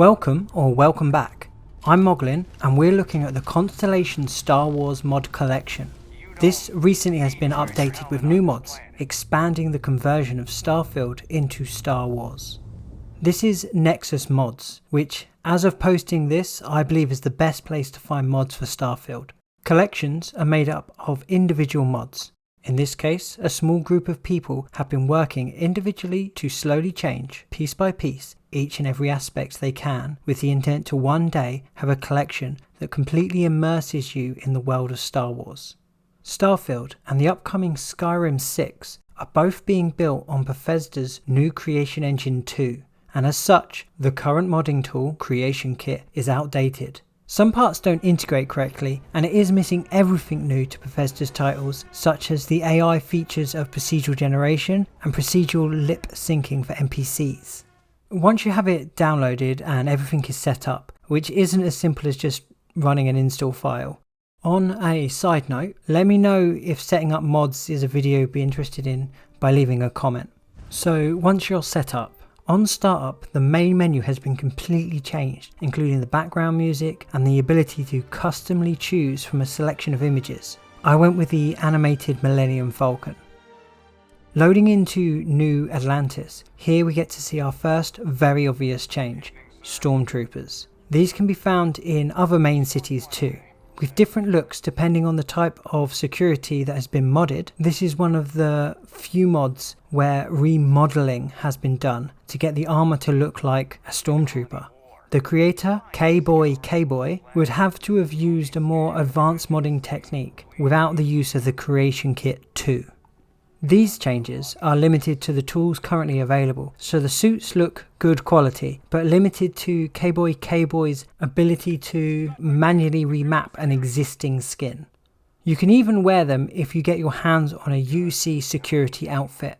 Welcome or welcome back. I'm Moglin and we're looking at the Constellation Star Wars mod collection. This recently has been updated with new mods, expanding the conversion of Starfield into Star Wars. This is Nexus Mods, which as of posting this I believe is the best place to find mods for Starfield. Collections are made up of individual mods. In this case, a small group of people have been working individually to slowly change, piece by piece, each and every aspect they can, with the intent to one day have a collection that completely immerses you in the world of Star Wars. Starfield and the upcoming Skyrim 6 are both being built on Bethesda's new Creation Engine 2, and as such, the current modding tool, Creation Kit, is outdated. Some parts don't integrate correctly, and it is missing everything new to Bethesda's titles, such as the AI features of procedural generation and procedural lip syncing for NPCs. Once you have it downloaded and everything is set up, which isn't as simple as just running an install file. On a side note, let me know if setting up mods is a video you'd be interested in by leaving a comment. So once you're set up, on startup the main menu has been completely changed, including the background music and the ability to customly choose from a selection of images. I went with the animated Millennium Falcon. Loading into New Atlantis, here we get to see our first very obvious change, Stormtroopers. These can be found in other main cities too, with different looks depending on the type of security that has been modded. This is one of the few mods where remodeling has been done to get the armour to look like a Stormtrooper. The creator, kboykboy, would have to have used a more advanced modding technique without the use of the Creation Kit 2. These changes are limited to the tools currently available, so the suits look good quality, but limited to kboykboy's ability to manually remap an existing skin. You can even wear them if you get your hands on a UC security outfit.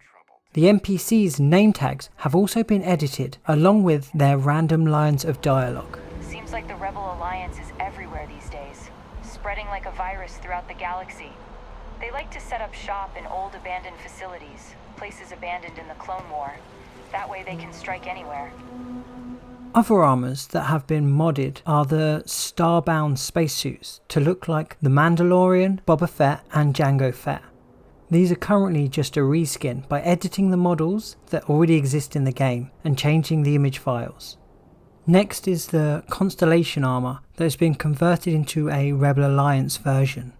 The NPC's name tags have also been edited, along with their random lines of dialogue. Seems like the Rebel Alliance is everywhere these days, spreading like a virus throughout the galaxy. They like to set up shop in old abandoned facilities, places abandoned in the Clone War. That way they can strike anywhere. Other armours that have been modded are the Starbound spacesuits to look like the Mandalorian, Boba Fett and Jango Fett. These are currently just a reskin by editing the models that already exist in the game and changing the image files. Next is the Constellation armour that has been converted into a Rebel Alliance version.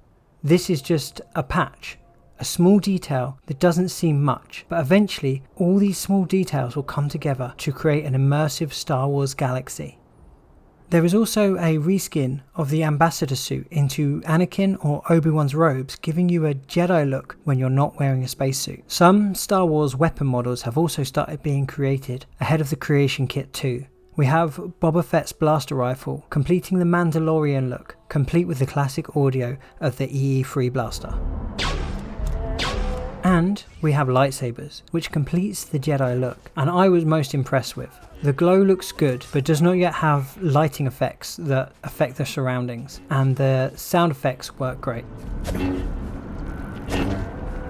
This is just a patch, a small detail that doesn't seem much, but eventually all these small details will come together to create an immersive Star Wars galaxy. There is also a reskin of the Ambassador suit into Anakin or Obi-Wan's robes, giving you a Jedi look when you're not wearing a spacesuit. Some Star Wars weapon models have also started being created ahead of the Creation Kit 2. We have Boba Fett's blaster rifle, completing the Mandalorian look, complete with the classic audio of the EE3 blaster. And we have lightsabers, which completes the Jedi look, and I was most impressed with. The glow looks good, but does not yet have lighting effects that affect the surroundings, and the sound effects work great.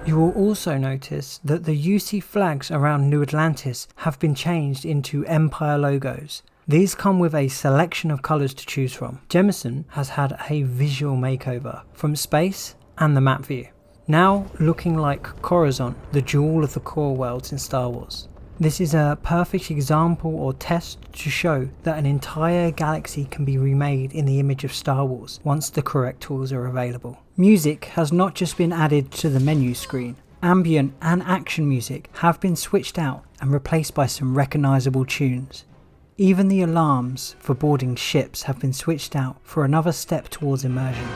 You will also notice that the UC flags around New Atlantis have been changed into Empire logos. These come with a selection of colours to choose from. Jemison has had a visual makeover from space and the map view, now looking like Coruscant, the jewel of the core worlds in Star Wars. This is a perfect example or test to show that an entire galaxy can be remade in the image of Star Wars once the correct tools are available. Music has not just been added to the menu screen. Ambient and action music have been switched out and replaced by some recognisable tunes. Even the alarms for boarding ships have been switched out for another step towards immersion.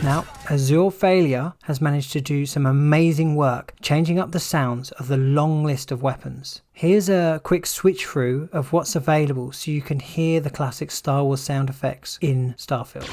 Now, AzureFailure has managed to do some amazing work changing up the sounds of the long list of weapons. Here's a quick switch through of what's available so you can hear the classic Star Wars sound effects in Starfield.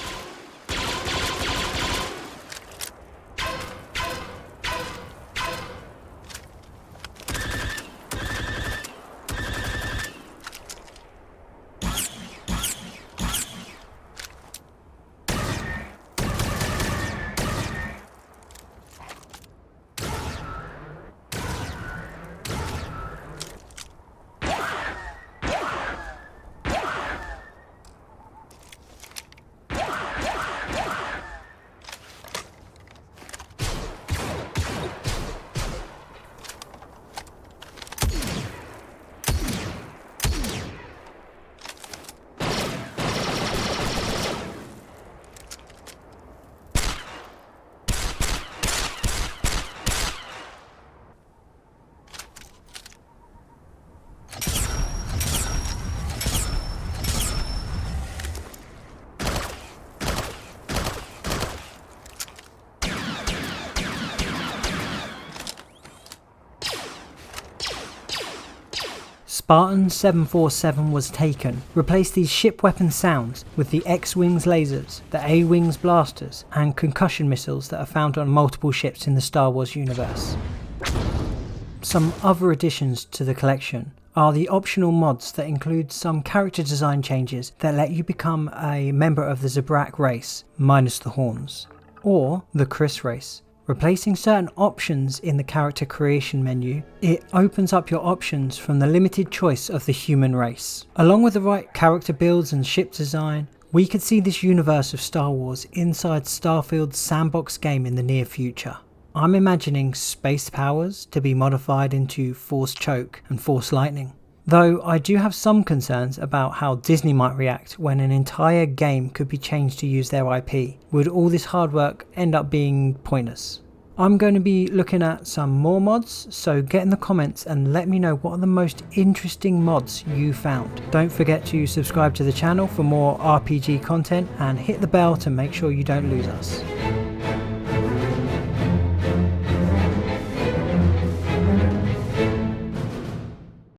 Spartan 747 was taken. Replace these ship weapon sounds with the X-Wings lasers, the A-Wings blasters, and concussion missiles that are found on multiple ships in the Star Wars universe. Some other additions to the collection are the optional mods that include some character design changes that let you become a member of the Zabrak race, minus the horns, or the Chris race. Replacing certain options in the character creation menu, it opens up your options from the limited choice of the human race. Along with the right character builds and ship design, we could see this universe of Star Wars inside Starfield's sandbox game in the near future. I'm imagining space powers to be modified into Force Choke and Force Lightning. Though I do have some concerns about how Disney might react when an entire game could be changed to use their IP. Would all this hard work end up being pointless? I'm going to be looking at some more mods, so get in the comments and let me know what are the most interesting mods you found. Don't forget to subscribe to the channel for more RPG content and hit the bell to make sure you don't lose us.